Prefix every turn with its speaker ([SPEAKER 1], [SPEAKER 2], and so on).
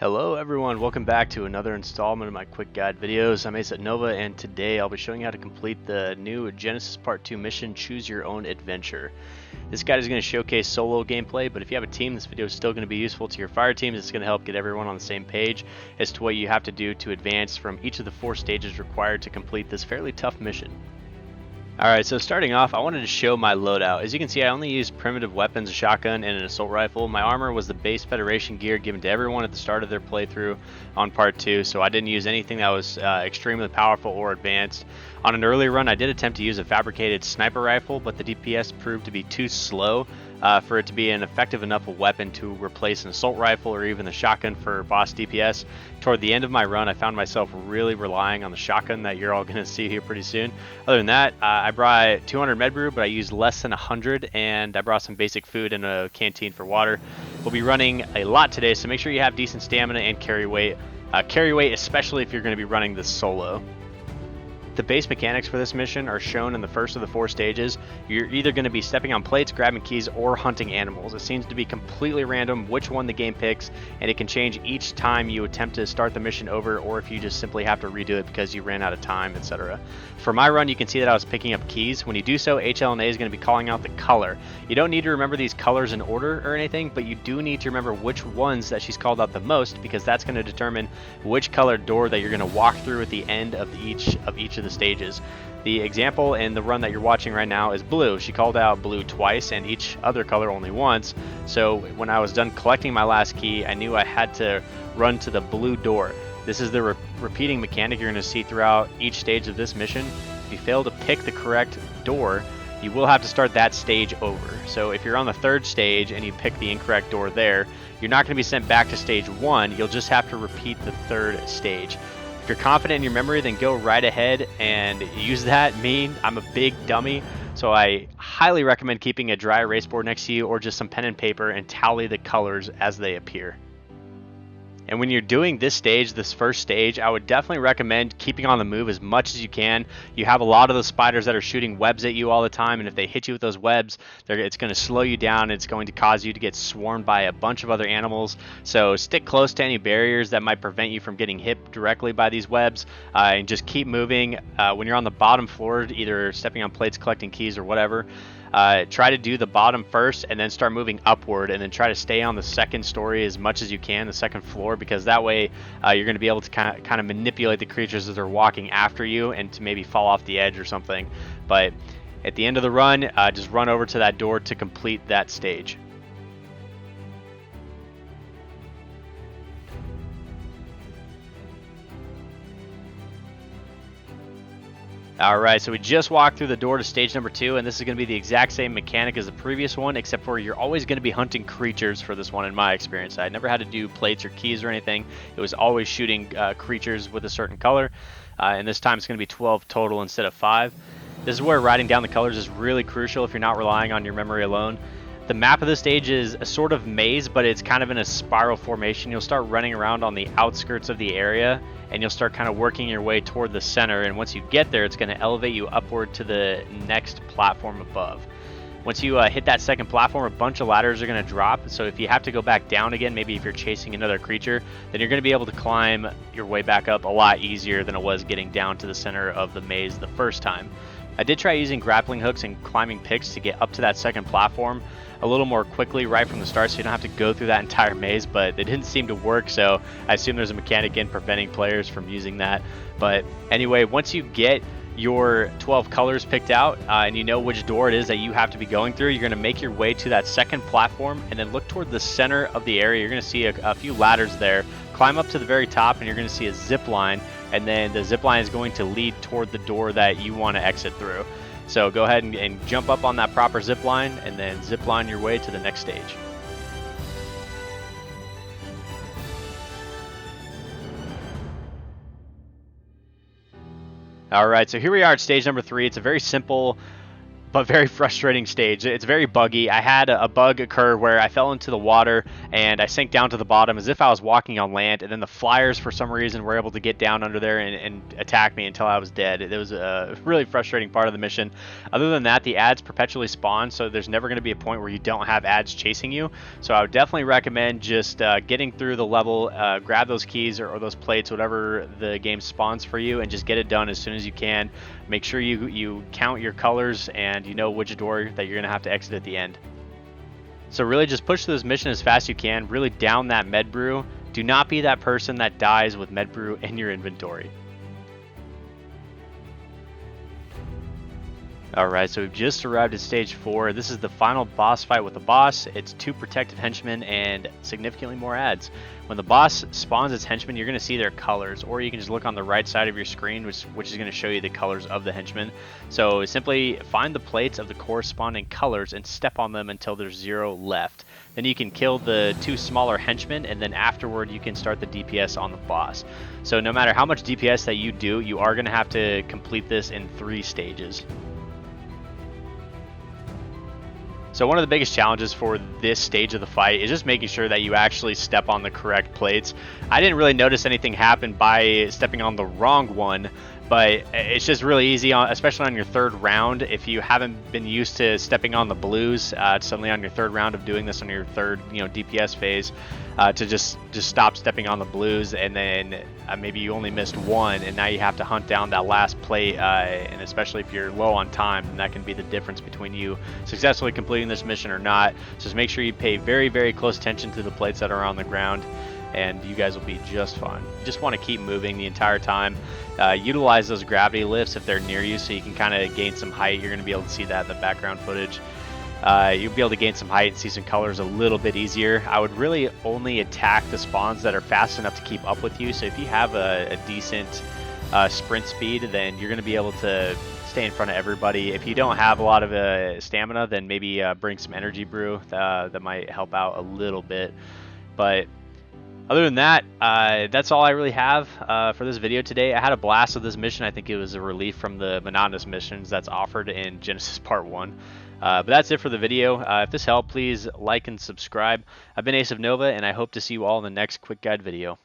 [SPEAKER 1] Hello everyone, welcome back to another installment of my quick guide videos. I'm Ace at Nova, and today I'll be showing you how to complete the new Genesis Part 2 mission, Choose Your Own Adventure. This guide is going to showcase solo gameplay, but if you have a team, this video is still going to be useful to your fire teams. It's going to help get everyone on the same page as to what you have to do to advance from each of the 4 stages required to complete this fairly tough mission. Alright, so starting off, I wanted to show my loadout. As you can see, I only used primitive weapons, a shotgun, and an assault rifle. My armor was the base Federation gear given to everyone at the start of their playthrough on Part 2, so I didn't use anything that was extremely powerful or advanced. On an early run, I did attempt to use a fabricated sniper rifle, but the DPS proved to be too slow for it to be an effective enough weapon to replace an assault rifle or even the shotgun for boss DPS. Toward the end of my run, I found myself really relying on the shotgun that you're all going to see here pretty soon. Other than that, I brought 200 med brew, but I used less than 100, and I brought some basic food and a canteen for water. We'll be running a lot today, so make sure you have decent stamina and carry weight. Carry weight, especially if you're going to be running this solo. The base mechanics for this mission are shown in the first of the 4 stages. You're either going to be stepping on plates, grabbing keys, or hunting animals. It seems to be completely random which one the game picks, and it can change each time you attempt to start the mission over, or if you just simply have to redo it because you ran out of time, etc. For my run, you can see that I was picking up keys. When you do so, HLNA is going to be calling out the color. You don't need to remember these colors in order or anything, but you do need to remember which ones that she's called out the most, because that's going to determine which colored door that you're going to walk through at the end of each of the stages. The example in the run that you're watching right now is blue. She called out blue twice and each other color only once. So when I was done collecting my last key, I knew I had to run to the blue door. This is the repeating mechanic you're going to see throughout each stage of this mission. If you fail to pick the correct door, you will have to start that stage over. So if you're on the 3rd stage and you pick the incorrect door there, you're not going to be sent back to stage 1. You'll just have to repeat the 3rd stage. If you're confident in your memory, then go right ahead and use that. I'm a big dummy, so I highly recommend keeping a dry erase board next to you or just some pen and paper and tally the colors as they appear. And when you're doing this first stage, I would definitely recommend keeping on the move as much as you can. You have a lot of those spiders that are shooting webs at you all the time, and if they hit you with those webs, it's going to slow you down. It's going to cause you to get swarmed by a bunch of other animals. So stick close to any barriers that might prevent you from getting hit directly by these webs, and just keep moving. When you're on the bottom floor, either stepping on plates, collecting keys, or whatever, try to do the bottom first and then start moving upward, and then try to stay on the 2nd story as much as you can, the 2nd floor, because that way you're going to be able to kind of manipulate the creatures as they're walking after you and to maybe fall off the edge or something. But at the end of the run, just run over to that door to complete that stage. Alright, so we just walked through the door to stage number 2, and this is going to be the exact same mechanic as the previous one, except for you're always going to be hunting creatures for this one in my experience. I never had to do plates or keys or anything. It was always shooting creatures with a certain color, and this time it's going to be 12 total instead of 5. This is where writing down the colors is really crucial if you're not relying on your memory alone. The map of the stage is a sort of maze, but it's kind of in a spiral formation. You'll start running around on the outskirts of the area, and you'll start kind of working your way toward the center, and once you get there, it's going to elevate you upward to the next platform above. Once you hit that 2nd platform, a bunch of ladders are going to drop, so if you have to go back down again, maybe if you're chasing another creature, then you're going to be able to climb your way back up a lot easier than it was getting down to the center of the maze the first time. I did try using grappling hooks and climbing picks to get up to that 2nd platform a little more quickly right from the start, so you don't have to go through that entire maze, but it didn't seem to work, so I assume there's a mechanic in preventing players from using that. But anyway, once you get your 12 colors picked out and you know which door it is that you have to be going through, you're going to make your way to that 2nd platform and then look toward the center of the area. You're going to see a few ladders there. Climb up to the very top and you're going to see a zip line, and then the zip line is going to lead toward the door that you want to exit through. So go ahead and jump up on that proper zip line and then zip line your way to the next stage. Alright, so here we are at stage number 3. It's a very simple but very frustrating stage. It's very buggy. I had a bug occur where I fell into the water and I sank down to the bottom as if I was walking on land, and then the flyers for some reason were able to get down under there and attack me until I was dead. It was a really frustrating part of the mission. Other than that, the ads perpetually spawn, so there's never going to be a point where you don't have ads chasing you. So I would definitely recommend just getting through the level, grab those keys or those plates, whatever the game spawns for you, and just get it done as soon as you can. Make sure you count your colors and you know which door that you're going to have to exit at the end. So really just push through this mission as fast as you can, really down that med brew. Do not be that person that dies with med brew in your inventory. Alright, so we've just arrived at stage 4. This is the final boss fight with the boss. It's 2 protective henchmen and significantly more ads. When the boss spawns its henchmen, you're going to see their colors, or you can just look on the right side of your screen, which is going to show you the colors of the henchmen. So simply find the plates of the corresponding colors and step on them until there's 0 left. Then you can kill the 2 smaller henchmen, and then afterward you can start the DPS on the boss. So no matter how much DPS that you do, you are going to have to complete this in 3 stages. So one of the biggest challenges for this stage of the fight is just making sure that you actually step on the correct plates. I didn't really notice anything happen by stepping on the wrong one, but it's just really easy, especially on your 3rd round. If you haven't been used to stepping on the blues, suddenly on your 3rd round of doing this on your 3rd DPS phase, to just stop stepping on the blues, and then maybe you only missed 1, and now you have to hunt down that last plate, and especially if you're low on time, then that can be the difference between you successfully completing this mission or not. So just make sure you pay very, very close attention to the plates that are on the ground, and you guys will be just fine. You just want to keep moving the entire time. Utilize those gravity lifts if they're near you, so you can kind of gain some height. You're going to be able to see that in the background footage. You'll be able to gain some height and see some colors a little bit easier. I would really only attack the spawns that are fast enough to keep up with you. So if you have a decent sprint speed, then you're going to be able to stay in front of everybody. If you don't have a lot of stamina, then maybe bring some energy brew. That might help out a little bit. But other than that, that's all I really have for this video today. I had a blast with this mission. I think it was a relief from the monotonous missions that's offered in Genesis Part 1. But that's it for the video. If this helped, please like and subscribe. I've been Ace of Nova, and I hope to see you all in the next quick guide video.